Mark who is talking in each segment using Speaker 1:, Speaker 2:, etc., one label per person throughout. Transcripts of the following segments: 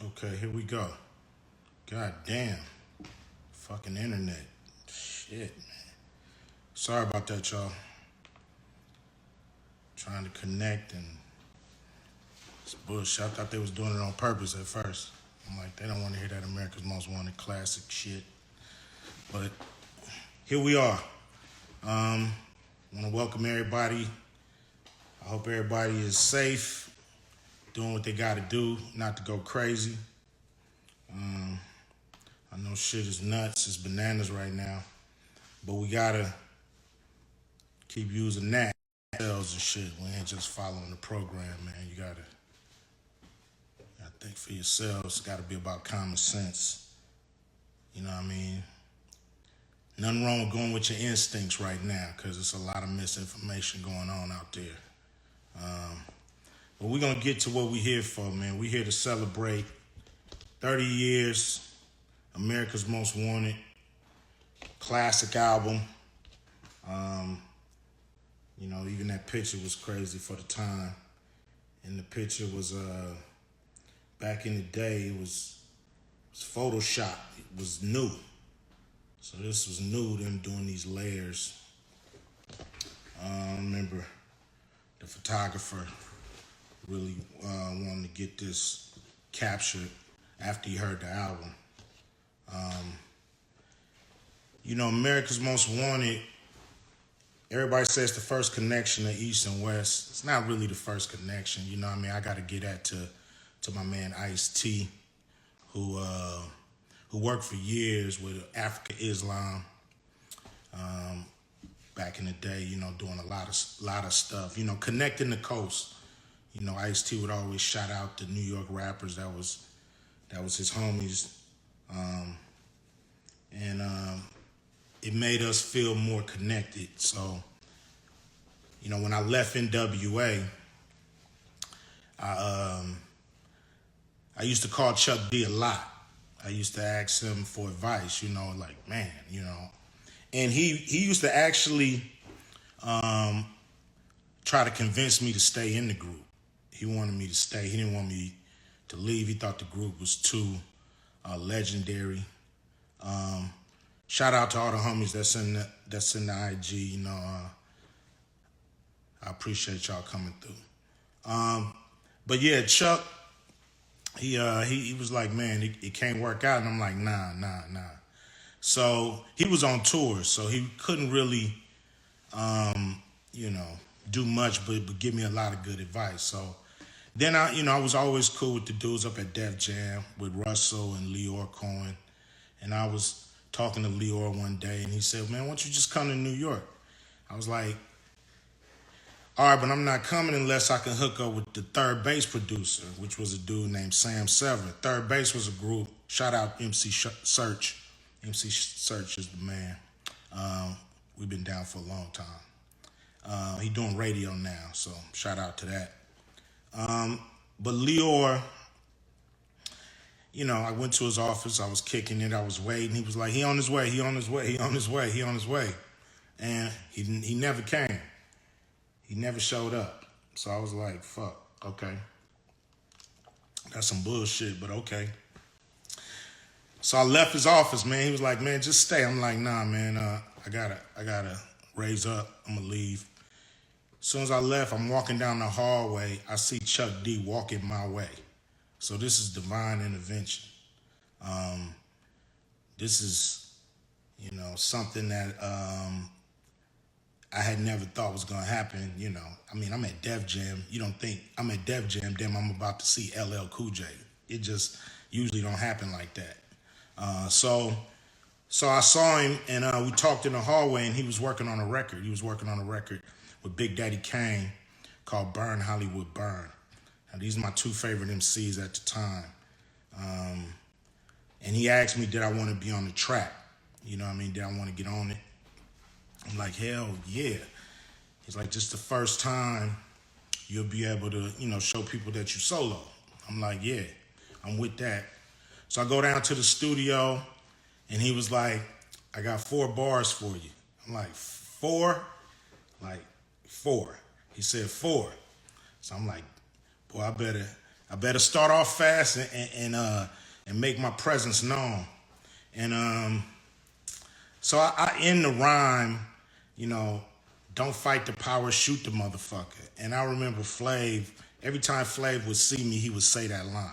Speaker 1: Okay, here we go. God damn. Fucking internet. Shit, man. Sorry about that, y'all. Trying to connect and it's bullshit. I thought they was doing it on purpose at first. I'm like, they don't want to hear that America's Most Wanted classic shit. But here we are. I want to welcome everybody. I hope everybody is safe, doing what they got to do, not to go crazy. I know shit is nuts, it's bananas right now, but we gotta keep using that and shit. We ain't just following the program, man. You gotta think for yourselves. It's gotta be about common sense. You know what I mean? Nothing wrong with going with your instincts right now, because there's a lot of misinformation going on out there. But we're gonna get to what we're here for, man. We're here to celebrate 30 years, America's Most Wanted, classic album. You know, even that picture was crazy for the time. And the picture was, back in the day, it was Photoshop. It was new. So this was new, them doing these layers. I remember the photographer really wanted to get this captured after he heard the album. You know, America's Most Wanted, everybody says the first connection to East and West. It's not really the first connection, you know what I mean? I got to get that to my man Ice-T, who worked for years with Africa Islam back in the day, you know, doing a lot of stuff, you know, connecting the coast. You know, Ice-T would always shout out the New York rappers. That was his homies. It made us feel more connected. So, you know, when I left N.W.A, I used to call Chuck D a lot. I used to ask him for advice, you know, like, man, you know. And he used to actually try to convince me to stay in the group. He wanted me to stay. He didn't want me to leave. He thought the group was too legendary. Shout out to all the homies that's in the IG. You know, I appreciate y'all coming through. But yeah, Chuck, he was like, man, it can't work out, and I'm like, nah. So he was on tour, so he couldn't really, you know, do much, but give me a lot of good advice. So then I was always cool with the dudes up at Def Jam with Russell and Leor Cohen, and I was talking to Leor one day, and he said, man, why don't you just come to New York? I was like, all right, but I'm not coming unless I can hook up with the Third Base producer, which was a dude named Sam Sever. Third Base was a group. Shout out MC Search. MC Search is the man. We've been down for a long time. He doing radio now, so shout out to that. But Leor, you know, I went to his office, I was kicking it, I was waiting. He was like, he on his way. And he never came. He never showed up. So I was like, fuck, okay. That's some bullshit, but okay. So I left his office, man. He was like, man, just stay. I'm like, nah, man, I gotta raise up. I'm gonna leave. As soon as I left, I'm walking down the hallway. I see Chuck D walking my way. So this is divine intervention. This is, you know, something that I had never thought was gonna happen. You know, I mean, I'm at Def Jam. You don't think I'm at Def Jam, then I'm about to see LL Cool J. It just usually don't happen like that. So I saw him, and we talked in the hallway, and he was working on a record. He was working on a record with Big Daddy Kane called Burn Hollywood Burn. Now, these are my two favorite MCs at the time. And he asked me, did I want to be on the track? You know what I mean? Did I want to get on it? I'm like, hell yeah. He's like, just the first time you'll be able to, you know, show people that you solo. I'm like, yeah, I'm with that. So I go down to the studio, and he was like, I got 4 bars for you. I'm like, 4? Like, 4. He said 4. So I'm like, boy, I better I better start off fast and make my presence known. And so I end the rhyme, you know, don't fight the power, shoot the motherfucker. And I remember Flav, every time Flav would see me, he would say that line.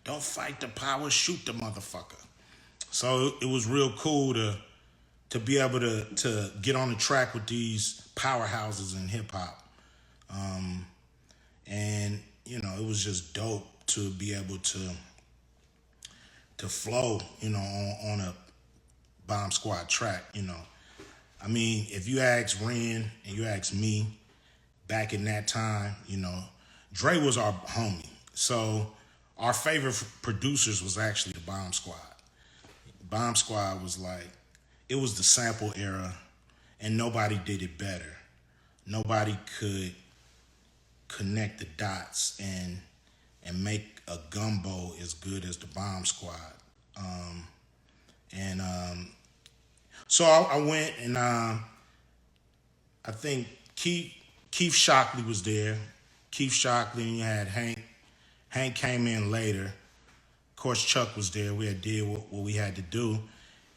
Speaker 1: Don't fight the power, shoot the motherfucker. So it was real cool to be able to get on the track with these powerhouses in hip hop. And, you know, it was just dope to be able to flow, you know, on a Bomb Squad track, you know. I mean, if you ask Ren and you ask me, back in that time, you know, Dre was our homie. So our favorite producers was actually the Bomb Squad. Bomb Squad was like, it was the sample era, and nobody did it better. Nobody could connect the dots and make a gumbo as good as the Bomb Squad. So I went and I think Keith Shockley was there. Keith Shockley, and you had Hank. Hank came in later. Of course, Chuck was there. We had did what we had to do,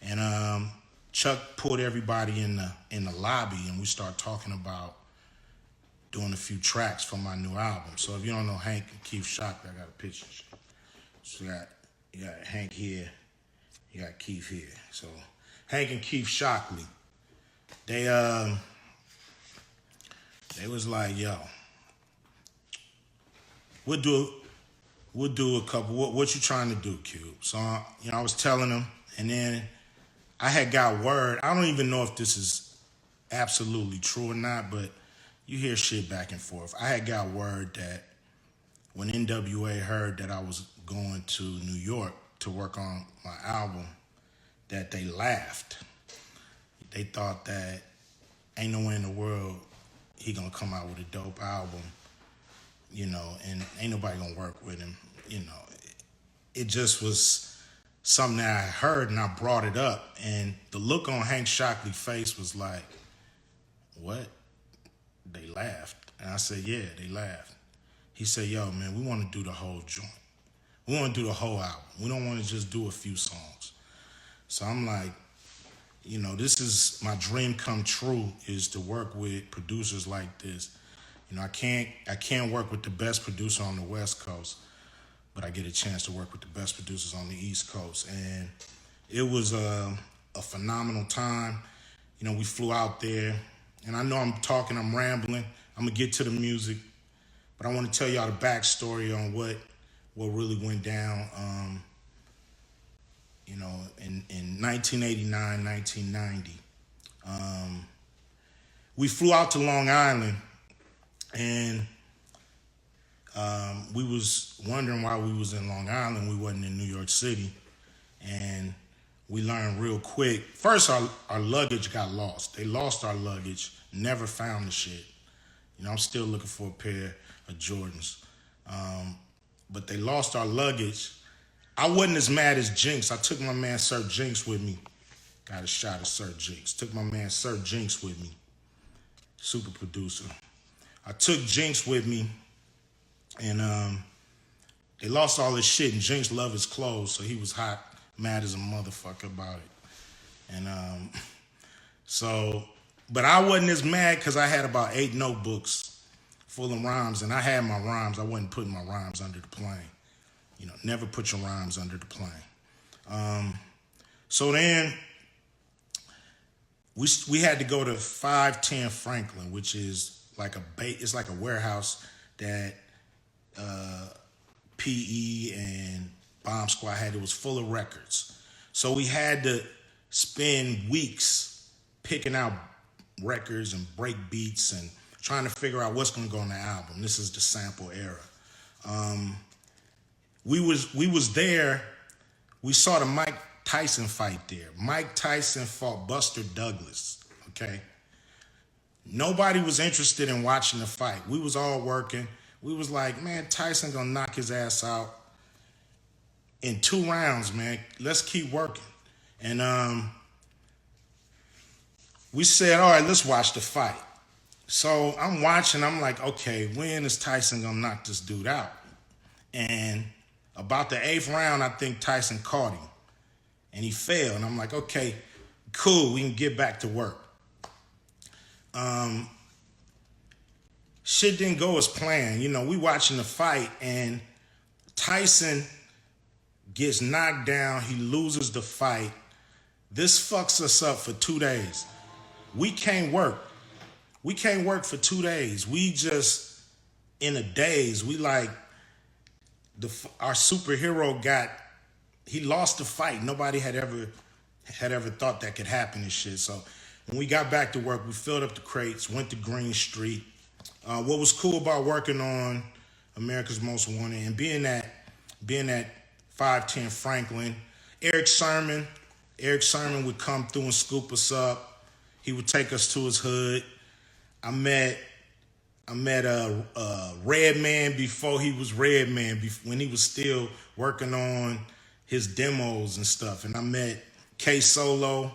Speaker 1: and Chuck pulled everybody in the lobby, and we started talking about doing a few tracks for my new album. So if you don't know Hank and Keith Shockley, I got a picture. So you got Hank here, you got Keith here. So Hank and Keith Shockley, they was like, yo, we'll do a couple. What you trying to do, Cube? So you know, I was telling them, and then I had got word. I don't even know if this is absolutely true or not, but you hear shit back and forth. I had got word that when N.W.A. heard that I was going to New York to work on my album, that they laughed. They thought that ain't no way in the world he gonna come out with a dope album, you know, and ain't nobody gonna work with him, you know. It just was something that I heard, and I brought it up, and the look on Hank Shockley's face was like, what? They laughed. And I said, yeah, they laughed. He said, yo, man, we want to do the whole joint. We want to do the whole album. We don't want to just do a few songs. So I'm like, you know, this is my dream come true, is to work with producers like this. You know, I can't work with the best producer on the West Coast, but I get a chance to work with the best producers on the East Coast. And it was a phenomenal time. You know, we flew out there, and I know I'm rambling. I'm gonna get to the music, but I want to tell y'all the backstory on what really went down. You know, in 1989, 1990, we flew out to Long Island, and we was wondering why we was in Long Island. We wasn't in New York City, and we learned real quick. First, our luggage got lost. They lost our luggage, never found the shit. You know, I'm still looking for a pair of Jordans. But they lost our luggage. I wasn't as mad as Jinx. I took my man Sir Jinx with me. Got a shot of Sir Jinx. Took my man Sir Jinx with me. Super producer. I took Jinx with me, and they lost all his shit, and Jinx loved his clothes, so he was hot, mad as a motherfucker about it. And but I wasn't as mad because I had about 8 notebooks full of rhymes, and I had my rhymes. I wasn't putting my rhymes under the plane. You know, never put your rhymes under the plane. So then we had to go to 510 Franklin, which is like it's like a warehouse that PE and Bomb Squad had. It was full of records. So we had to spend weeks picking out records and break beats and trying to figure out what's going to go on the album. This is the sample era. We was there. We saw the Mike Tyson fight there. Mike Tyson fought Buster Douglas. Okay. Nobody was interested in watching the fight. We was all working. We was like, man, Tyson gonna knock his ass out in 2 rounds, man. Let's keep working. And we said, all right, let's watch the fight. So I'm watching. I'm like, okay, when is Tyson gonna knock this dude out? And about the 8th round, I think Tyson caught him. And he fell. And I'm like, okay, cool, we can get back to work. Shit didn't go as planned. We watching the fight, and Tyson gets knocked down. He loses the fight. This fucks us up for 2 days. We can't work. We can't work for 2 days. We just in a daze. We like our superhero he lost the fight. Nobody had ever thought that could happen and shit. So when we got back to work, we filled up the crates, went to Green Street. What was cool about working on America's Most Wanted and being at 510 Franklin, Eric Sermon would come through and scoop us up. He would take us to his hood. I met a Redman before he was Redman, when he was still working on his demos and stuff. And I met K Solo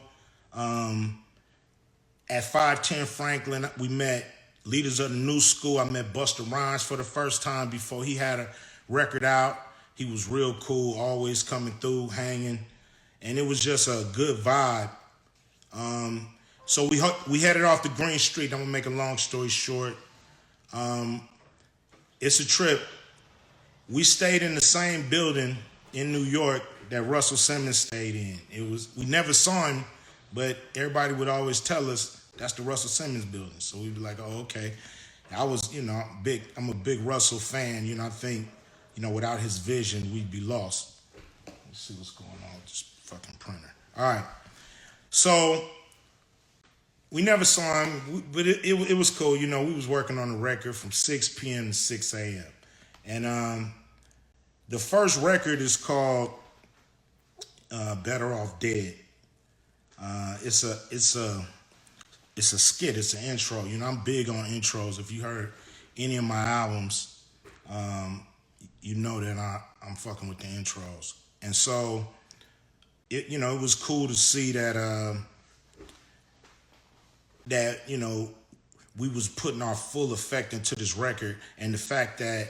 Speaker 1: at 510 Franklin. We met leaders of the new school. I met Busta Rhymes for the first time before he had a record out. He was real cool, always coming through, hanging. And it was just a good vibe. So we headed off to Green Street. I'm going to make a long story short. It's a trip. We stayed in the same building in New York that Russell Simmons stayed in. We never saw him, but everybody would always tell us that's the Russell Simmons building. So we'd be like, oh, okay. I was, I'm a big Russell fan. I think, without his vision, we'd be lost. Let's see what's going on with this fucking printer. All right. So we never saw him, but it was cool. We was working on the record from 6 p.m. to 6 a.m. And the first record is called Better Off Dead. It's a skit. It's an intro. I'm big on intros. If you heard any of my albums, you know that I'm fucking with the intros. And so, it was cool to see that we was putting our full effect into this record, and the fact that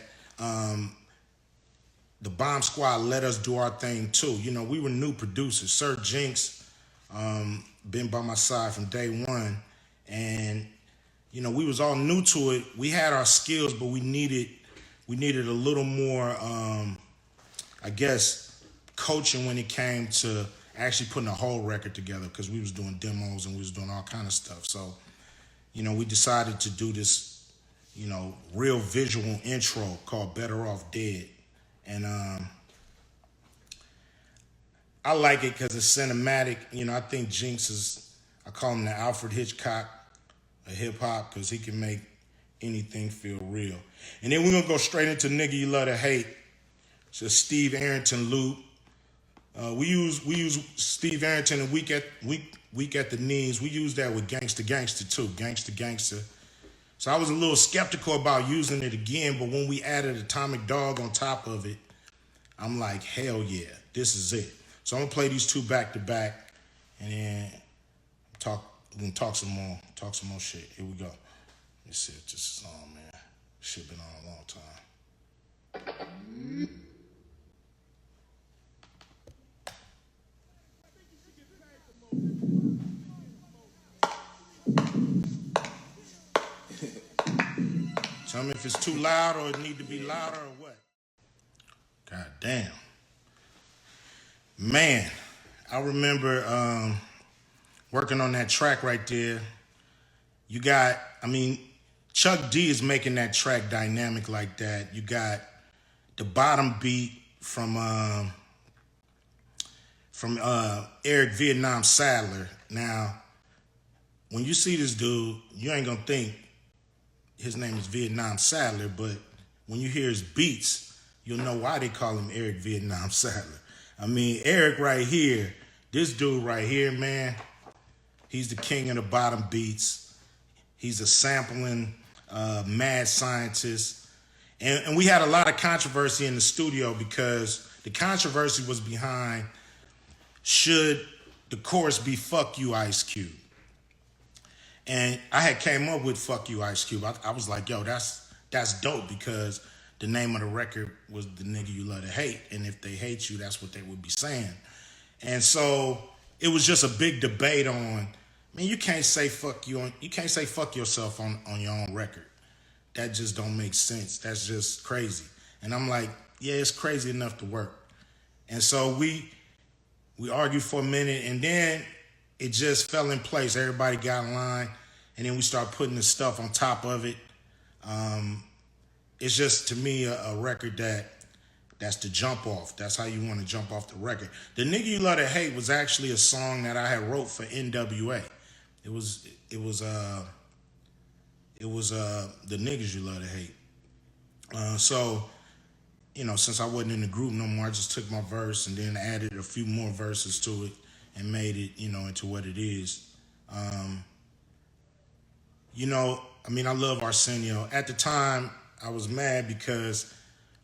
Speaker 1: the Bomb Squad let us do our thing too. We were new producers. Sir Jinx been by my side from day one, and we was all new to it. We had our skills, but we needed a little more, I guess, coaching when it came to actually putting a whole record together, because we was doing demos and we was doing all kind of stuff. So, we decided to do this, real visual intro called Better Off Dead. And I like it because it's cinematic. I think Jinx I call him the Alfred Hitchcock of hip hop, because he can make anything feel real. And then we're going to go straight into Nigga You Love to Hate. It's a Steve Arrington loop. We use Steve Arrington and Weak at the Knees. We use that with Gangsta Gangsta too, Gangsta Gangsta. So I was a little skeptical about using it again, but when we added Atomic Dog on top of it, I'm like, hell yeah, this is it. So I'm gonna play these two back to back, and then we're gonna talk some more shit. Here we go. Let's see if this is on, man. Shit been on a long time. Tell me if it's too loud or it need to be louder or what. God damn. Man, I remember working on that track right there. Chuck D is making that track dynamic like that. You got the bottom beat from Eric Vietnam Sadler. Now, when you see this dude, you ain't gonna think his name is Vietnam Sadler, but when you hear his beats, you'll know why they call him Eric Vietnam Sadler. Eric right here, this dude right here, man, he's the king of the bottom beats. He's a sampling mad scientist. And we had a lot of controversy in the studio, because the controversy was behind, should the chorus be "Fuck You, Ice Cube"? And I had came up with "Fuck You, Ice Cube." I was like, yo, that's dope, because the name of the record was The Nigga You Love to Hate. And if they hate you, that's what they would be saying. And so it was just a big debate on, man, you can't say fuck you can't say fuck yourself on your own record. That just don't make sense. That's just crazy. And I'm like, yeah, it's crazy enough to work. And so we argued for a minute, and then it just fell in place. Everybody got in line, and then we start putting the stuff on top of it. It's just, to me, a record that's the jump off. That's how you want to jump off the record. The Nigga You Love to Hate was actually a song that I had wrote for N.W.A. It was the Niggas You Love to Hate. So, since I wasn't in the group no more, I just took my verse and then added a few more verses to it and made it, into what it is. I love Arsenio. At the time, I was mad because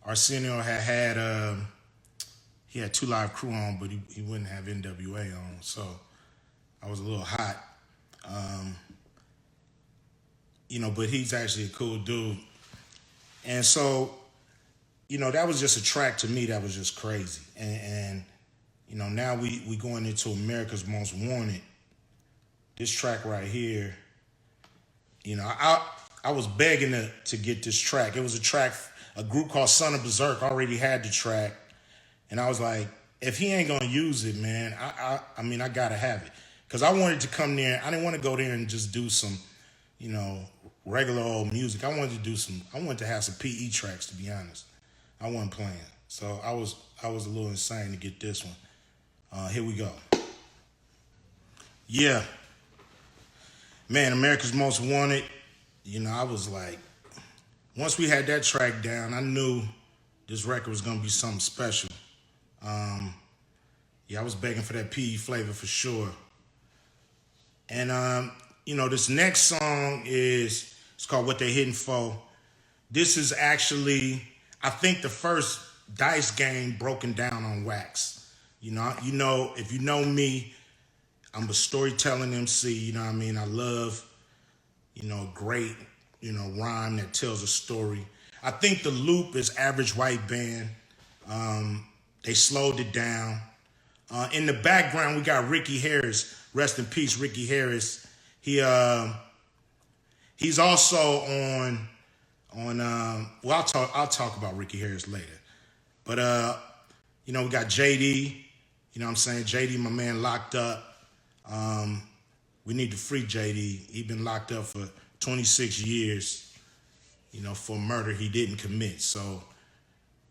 Speaker 1: Arsenio he had 2 Live Crew on, but he wouldn't have N.W.A. on, so I was a little hot. But he's actually a cool dude. And so, that was just a track to me that was just crazy. And now we going into America's Most Wanted. This track right here, I was begging to get this track. It was a group called Son of Berserk already had the track. And I was like, if he ain't gonna use it, man, I gotta have it. Because I wanted to come there, I didn't want to go there and just do some, regular old music. I wanted to have some PE tracks, to be honest. I wasn't playing. So I was a little insane to get this one. Here we go. Yeah. Man, America's Most Wanted, I was like, once we had that track down, I knew this record was going to be something special. I was begging for that PE flavor for sure. And, this next song it's called What They Hitting For. This is actually, I think, the first dice game broken down on wax. If you know me, I'm a storytelling MC, I love, great, rhyme that tells a story. I think the loop is Average White Band. They slowed it down. In the background, we got Ricky Harris. Rest in peace, Ricky Harris. He's also on I'll talk about Ricky Harris later. But we got JD, JD, my man, locked up. We need to free JD. He's been locked up for 26 years, for murder he didn't commit. So,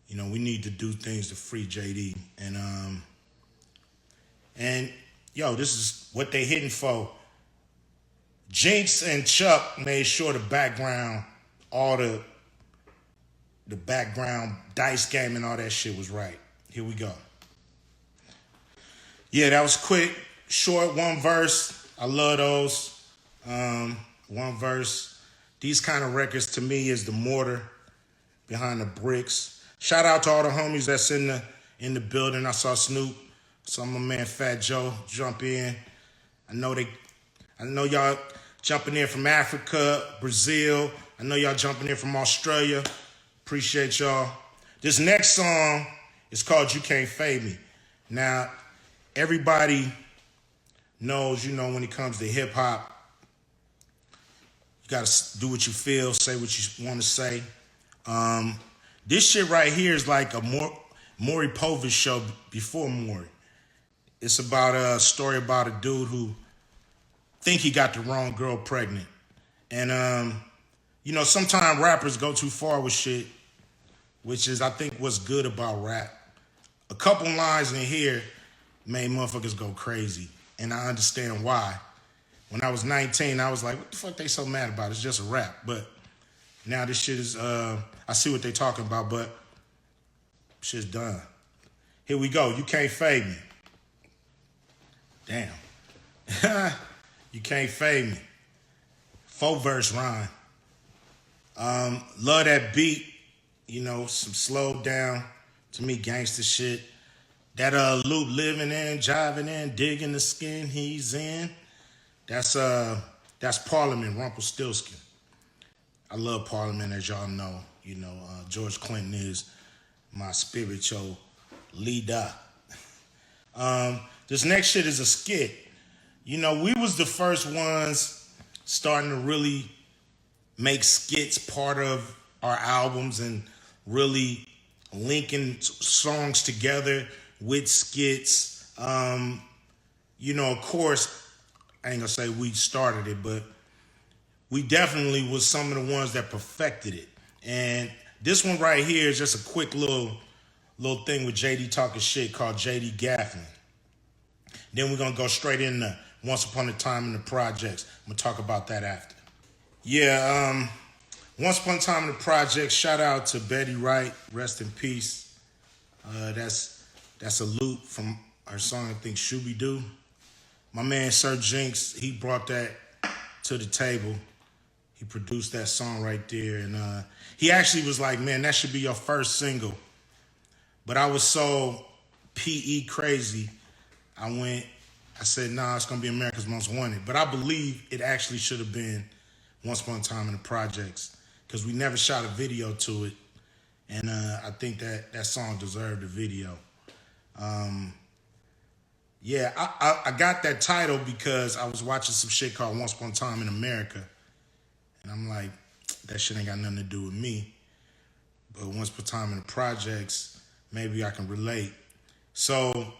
Speaker 1: we need to do things to free JD. And this is What They Hitting For. Jinx and Chuck made sure the background, all the background dice game and all that shit was right. Here we go. Yeah, that was quick, short, one verse. I love those. One verse. These kind of records to me is the mortar behind the bricks. Shout out to all the homies that's in the building. I saw Snoop, saw my man Fat Joe jump in. I know y'all jumping in from Africa, Brazil. I know y'all jumping in from Australia. Appreciate y'all. This next song is called You Can't Fade Me. Now, everybody knows, when it comes to hip hop, you gotta do what you feel, say what you want to say. This shit right here is like a Maury Povich show before Maury. It's about a story about a dude who think he got the wrong girl pregnant. And, sometimes rappers go too far with shit, which is, I think, what's good about rap. A couple lines in here made motherfuckers go crazy, and I understand why. When I was 19, I was like, what the fuck they so mad about? It's just a rap. But now this shit is, I see what they talking about, but shit's done. Here we go. You can't fade me. Damn. You can't fade me. 4-verse rhyme. Love that beat. Some slowed down, to me, gangster shit. That loop, living in, jiving in, digging the skin he's in. That's Parliament, Rumpelstiltskin. I love Parliament, as y'all know. You know, George Clinton is my spiritual leader. This next shit is a skit. You know, we was the first ones starting to really make skits part of our albums and really linking songs together with skits. You know, of course, I ain't gonna say we started it, but we definitely was some of the ones that perfected it. And this one right here is just a quick little thing with JD talking shit called JD Gaffing. Then we're gonna go straight into Once Upon a Time in the Projects. I'm gonna talk about that after. Yeah, Once Upon a Time in the Projects, shout out to Betty Wright, rest in peace. That's a loop from our song, I think, Shooby Doo. My man Sir Jinx, he brought that to the table. He produced that song right there. And he actually was like, man, that should be your first single. But I was so PE crazy, I said, nah, it's going to be America's Most Wanted. But I believe it actually should have been Once Upon a Time in the Projects, because we never shot a video to it. And I think that song deserved a video. Yeah, I got that title because I was watching some shit called Once Upon a Time in America. And I'm like, that shit ain't got nothing to do with me. But Once Upon a Time in the Projects, maybe I can relate. So,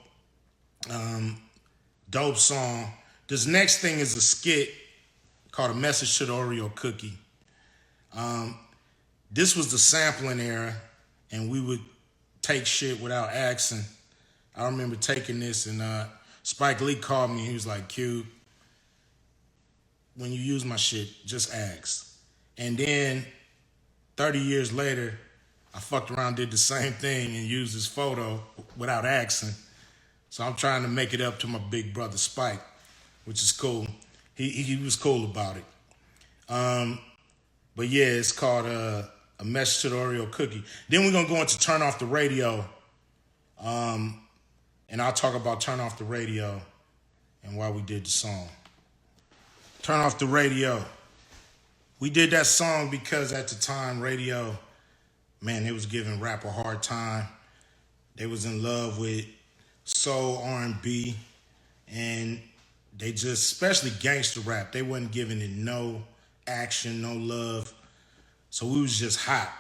Speaker 1: dope song. This next thing is a skit called A Message to the Oreo Cookie. This was the sampling era, and we would take shit without asking. I remember taking this, and Spike Lee called me, and he was like, Q, when you use my shit, just ask. And then 30 years later, I fucked around, did the same thing, and used his photo without asking. So I'm trying to make it up to my big brother Spike, which is cool. He was cool about it. But yeah, it's called A Message to the Oreo Cookie. Then we're going to go into Turn Off the Radio. And I'll talk about Turn Off the Radio and why we did the song. Turn Off the Radio. We did that song because at the time, radio, man, they was giving rap a hard time. They was in love with soul, R&B, and they just, especially gangster rap, they wasn't giving it no action, no love. So we was just hot.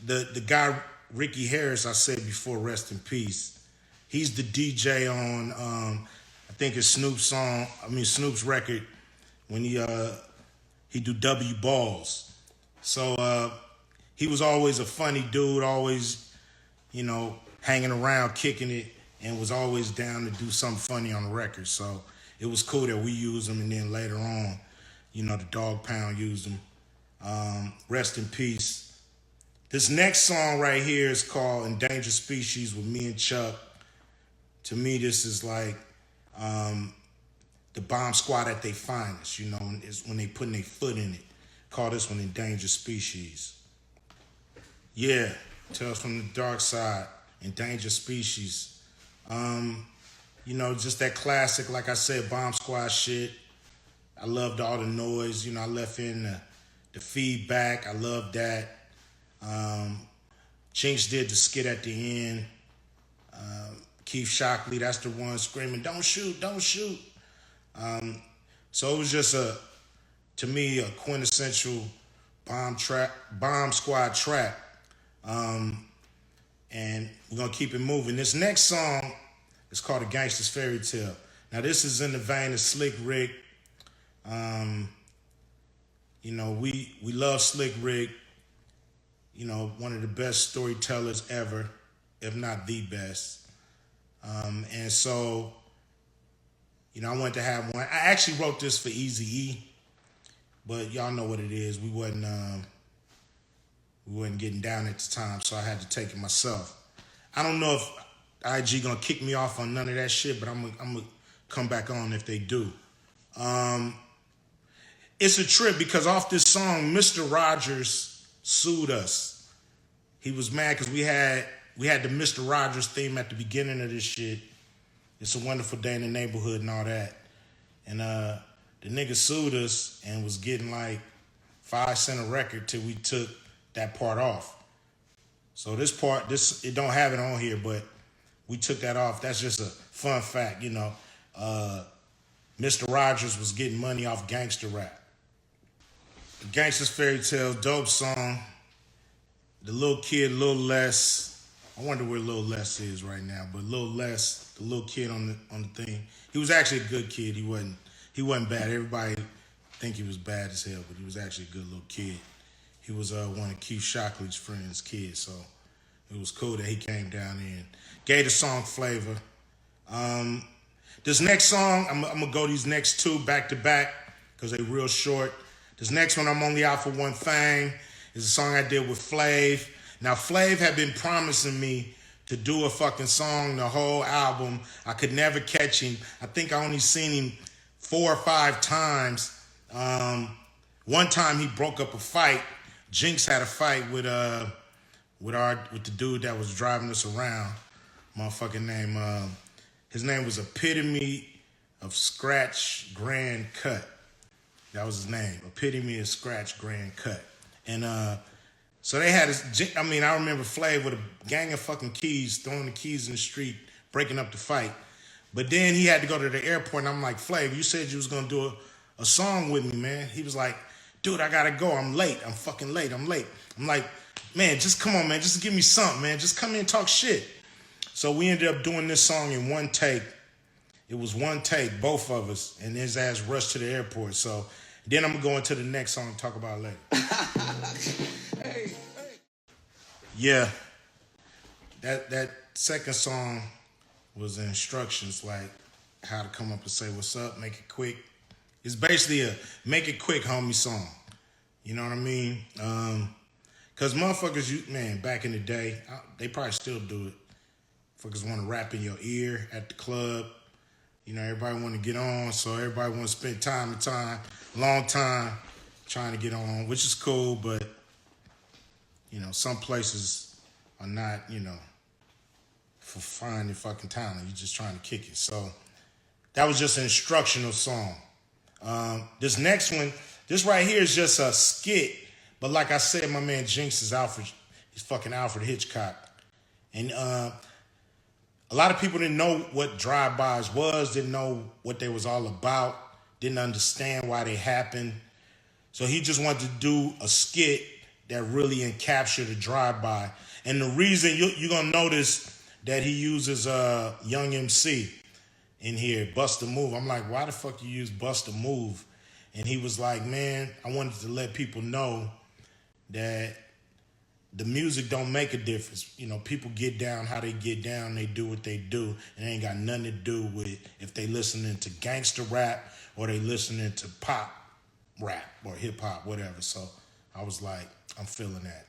Speaker 1: The guy, Ricky Harris, I said before, rest in peace. He's the DJ on, I think it's Snoop's record when he do W Balls. So he was always a funny dude, always, you know, hanging around, kicking it, and was always down to do something funny on the record. So it was cool that we used him, and then later on, you know, the Dog Pound used him. Rest in peace. This next song right here is called Endangered Species with me and Chuck. To me, this is like the Bomb Squad at their finest, you know, is when they putting their foot in it. Call this one Endangered Species. Yeah, Tales from the Dark Side, Endangered Species. You know, just that classic, like I said, Bomb Squad shit. I loved all the noise, you know, I left in the feedback. I loved that. Jinx did the skit at the end. Keith Shockley, that's the one screaming, don't shoot, don't shoot. So it was just to me, a quintessential bomb squad track. And we're gonna keep it moving. This next song is called A Gangster's Fairy Tale. Now this is in the vein of Slick Rick. You know, we love Slick Rick. You know, one of the best storytellers ever, if not the best. And so, you know, I wanted to have one. I actually wrote this for Eazy-E, but y'all know what it is. We wasn't getting down at the time, so I had to take it myself. I don't know if IG gonna kick me off on none of that shit, but I'm gonna come back on if they do. It's a trip because off this song, Mr. Rogers sued us. He was mad because we had the Mr. Rogers theme at the beginning of this shit. It's a Wonderful Day in the Neighborhood and all that. And the nigga sued us and was getting like 5 cents a record till we took that part off. So this part, it don't have it on here, but we took that off. That's just a fun fact, you know. Mr. Rogers was getting money off gangster rap. The Gangsta's Fairy Tale, dope song. The little kid, Lil Les. I wonder where Lil Les is right now, but Lil Les, the little kid on the thing, he was actually a good kid. He wasn't bad. Everybody think he was bad as hell, but he was actually a good little kid. He was one of Keith Shockley's friends' kids, so it was cool that he came down there and gave the song flavor. This next song, I'm gonna go these next two back to back because they're real short. This next one, I'm Only Out for One Thing, is a song I did with Flav. Now, Flav had been promising me to do a fucking song, the whole album. I could never catch him. I think I only seen him 4 or 5 times. One time he broke up a fight. Jinx had a fight with the dude that was driving us around. Motherfucking name. His name was Epitome of Scratch Grand Cut. That was his name. Epitome of Scratch Grand Cut. And so they had this, I remember Flav with a gang of fucking keys, throwing the keys in the street, breaking up the fight. But then he had to go to the airport, and I'm like, Flav, you said you was going to do a song with me, man. He was like, dude, I got to go. I'm late. I'm fucking late. I'm late. I'm like, man, just come on, man. Just give me something, man. Just come in and talk shit. So we ended up doing this song in one take. It was one take, both of us, and his ass rushed to the airport. So then I'm going to go into the next song and talk about it later. Hey. Yeah. That second song was the instructions, like how to come up and say what's up, make it quick. It's basically a make it quick homie song. You know what I mean? Because motherfuckers, man, back in the day, they probably still do it. Fuckers want to rap in your ear at the club. You know, everybody want to get on, so everybody want to spend long time trying to get on, which is cool, but, you know, some places are not, you know, for finding fucking talent. You're just trying to kick it. So that was just an instructional song. This next one, this right here is just a skit, but like I said, my man Jinx is he's fucking Alfred Hitchcock. And a lot of people didn't know what drive-bys was, didn't know what they was all about, didn't understand why they happened. So he just wanted to do a skit that really encaptured a drive-by. And the reason you're going to notice that he uses Young MC in here, Bust a Move. I'm like, why the fuck you use Bust a Move? And he was like, man, I wanted to let people know that the music don't make a difference. You know, people get down how they get down. They do what they do. And it ain't got nothing to do with if they listening to gangster rap or they listening to pop rap or hip hop, whatever. So I was like, I'm feeling that.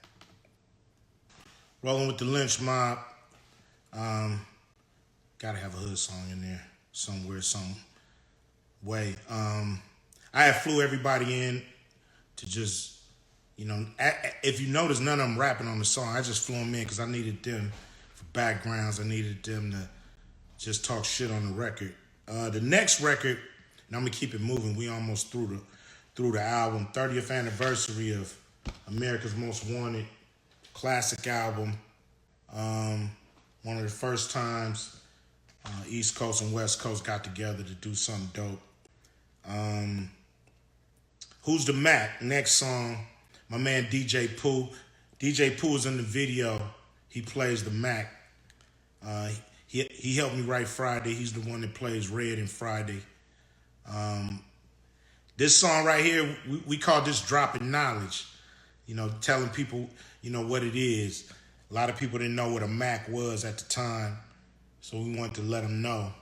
Speaker 1: Rolling with the Lynch Mob. Gotta have a hood song in there somewhere, some way. I had flew everybody in to just, you know, if you notice, none of them rapping on the song. I just flew them in because I needed them for backgrounds. I needed them to just talk shit on the record. The next record, and I'm gonna keep it moving. We almost through the album. 30th anniversary of America's Most Wanted, classic album. One of the first times East Coast and West Coast got together to do something dope. Who's the Mac? Next song. My man DJ Pooh. DJ Pooh is in the video. He plays the Mac. He helped me write Friday. He's the one that plays Red in Friday. This song right here, we call this Dropping Knowledge. You know, telling people, you know, what it is. A lot of people didn't know what a Mac was at the time, so we wanted to let them know.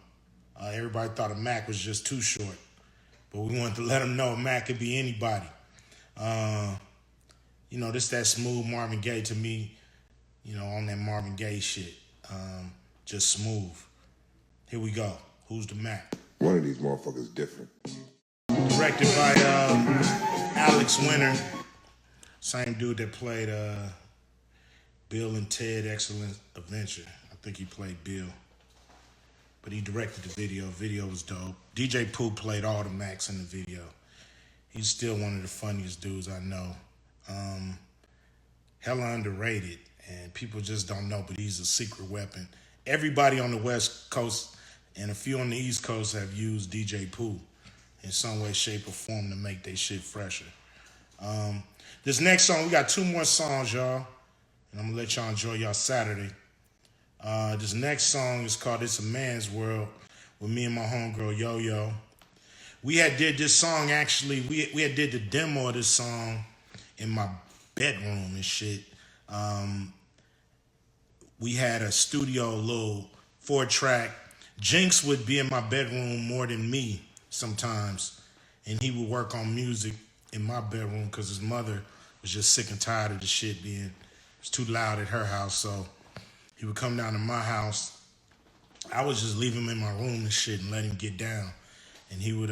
Speaker 1: Everybody thought a Mac was just too short, but we wanted to let them know a Mac could be anybody. You know, this that smooth Marvin Gaye to me, you know, on that Marvin Gaye shit. Just smooth. Here we go. Who's the Mac?
Speaker 2: One of these motherfuckers different.
Speaker 1: Directed by Alex Winter. Same dude that played Bill and Ted Excellent Adventure. I think he played Bill. But he directed the video. Video was dope. DJ Pooh played all the Macs in the video. He's still one of the funniest dudes I know. Hella underrated, and people just don't know, but he's a secret weapon. Everybody on the West Coast and a few on the East Coast have used DJ Pooh in some way, shape, or form to make their shit fresher. This next song, we got 2 more songs, y'all, and I'm gonna let y'all enjoy y'all Saturday. This next song is called "It's a Man's World" with me and my homegirl Yo Yo. We had did this song actually. We had did the demo of this song in my bedroom and shit. We had a studio little 4-track. Jinx would be in my bedroom more than me sometimes, and he would work on music in my bedroom because his mother was just sick and tired of the shit being, it was too loud at her house. So he would come down to my house. I would just leave him in my room and shit and let him get down. And he would,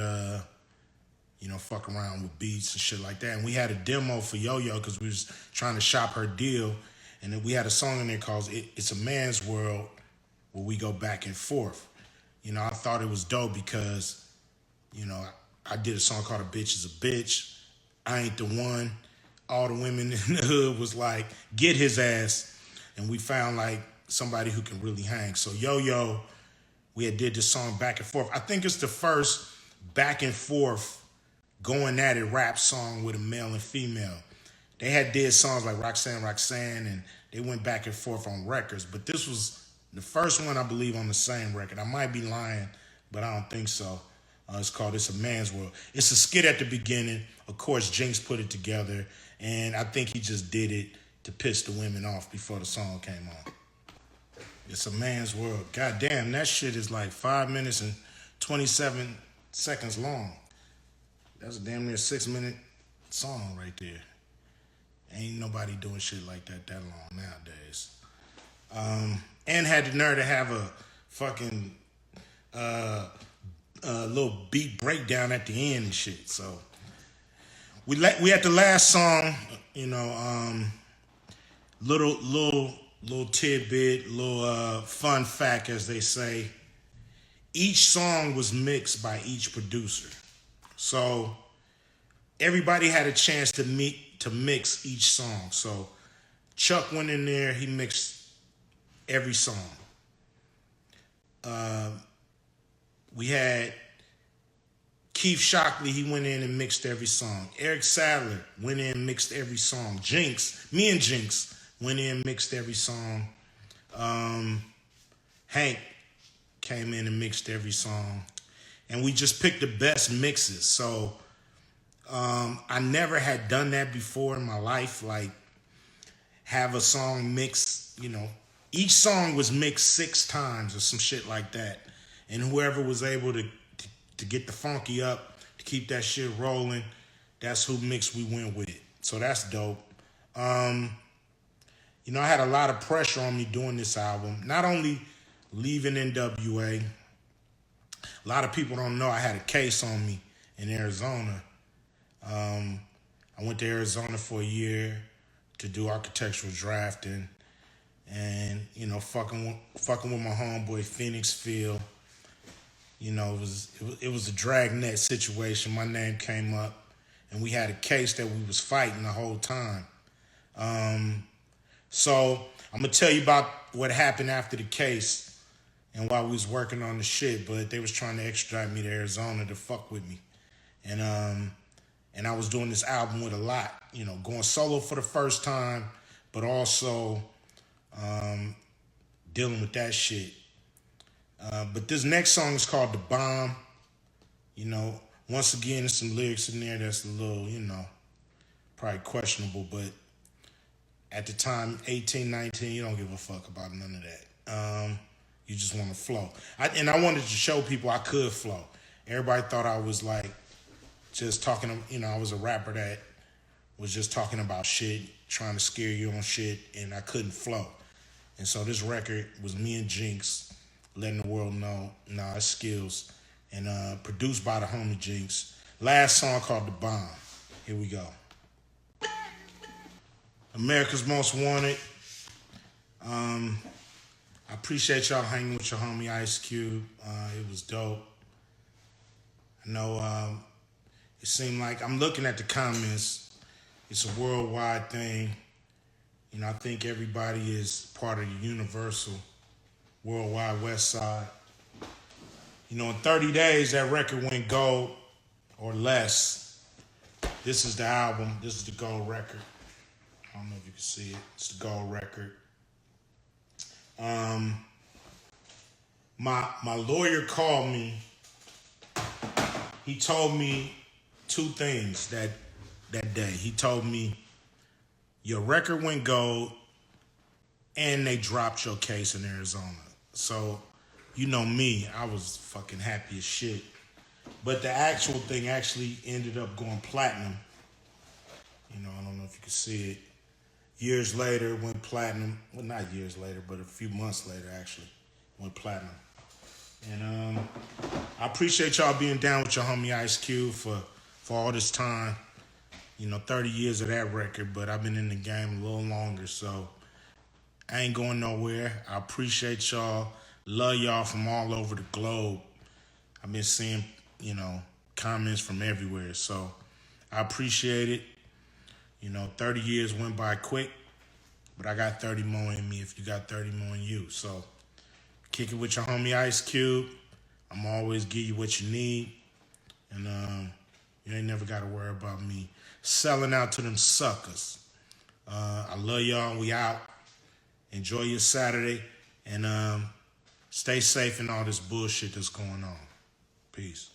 Speaker 1: fuck around with beats and shit like that. And we had a demo for Yo-Yo because we was trying to shop her deal. And then we had a song in there called It's a Man's World, where we go back and forth. I thought it was dope because, I did a song called A Bitch is a Bitch. I Ain't the One. All the women in the hood was like, get his ass. And we found like somebody who can really hang. So Yo-Yo, we had did this song back and forth. I think it's the first back and forth going at it rap song with a male and female. They had did songs like Roxanne, and they went back and forth on records. But this was the first one, I believe, on the same record. I might be lying, but I don't think so. It's called It's a Man's World. It's a skit at the beginning. Of course, Jinx put it together. And I think he just did it to piss the women off before the song came on. It's a Man's World. God damn, that shit is like 5 minutes and 27 seconds long. That's a damn near 6-minute song right there. Ain't nobody doing shit like that long nowadays. And had the nerve to have a fucking little beat breakdown at the end and shit. So we had the last song, little tidbit, little fun fact, as they say. Each song was mixed by each producer. So everybody had a chance to mix each song. So Chuck went in there, he mixed every song. We had Keith Shockley, he went in and mixed every song. Eric Sadler went in and mixed every song. Me and Jinx went in and mixed every song. Hank came in and mixed every song. And we just picked the best mixes. So I never had done that before in my life, like have a song mixed, each song was mixed 6 times or some shit like that. And whoever was able to get the funky up, to keep that shit rolling, that's who mix we went with. So that's dope. I had a lot of pressure on me doing this album. Not only leaving N.W.A. A lot of people don't know I had a case on me in Arizona. I went to Arizona for a year to do architectural drafting and, fucking with my homeboy Phoenix Field. It was a dragnet situation. My name came up and we had a case that we was fighting the whole time. So I'm going to tell you about what happened after the case and while we was working on the shit, but they was trying to extradite me to Arizona to fuck with me. And I was doing this album with a lot, going solo for the first time, but also dealing with that shit. But this next song is called The Bomb. Once again, there's some lyrics in there that's a little, probably questionable, but at the time, 18, 19, you don't give a fuck about none of that. You just want to flow. I wanted to show people I could flow. Everybody thought I was like just talking, I was a rapper that was just talking about shit, trying to scare you on shit, and I couldn't flow. And so this record was me and Jinx letting the world know, it's skills. And produced by the homie Jinx. Last song called The Bomb. Here we go. America's Most Wanted. I appreciate y'all hanging with your homie Ice Cube. It was dope. I know It seemed like I'm looking at the comments. It's a worldwide thing. You know, I think everybody is part of the universal worldwide West Side. You know, in 30 days, that record went gold or less. This is the album. This is the gold record. I don't know if you can see it. It's the gold record. My lawyer called me. He told me two things that day. He told me your record went gold and they dropped your case in Arizona. So, you know me, I was fucking happy as shit. But the actual thing actually ended up going platinum. You know, I don't know if you can see it. Years later, it went platinum. Well, not years later, but a few months later, actually, went platinum. And I appreciate y'all being down with your homie Ice Cube for all this time. You know, 30 years of that record, but I've been in the game a little longer, so I ain't going nowhere. I appreciate y'all. Love y'all from all over the globe. I've been seeing, you know, comments from everywhere, so I appreciate it. You know, 30 years went by quick, but I got 30 more in me if you got 30 more in you. So kick it with your homie Ice Cube. I'm always give you what you need. And you ain't never got to worry about me selling out to them suckers. I love y'all. We out. Enjoy your Saturday. And stay safe in all this bullshit that's going on. Peace.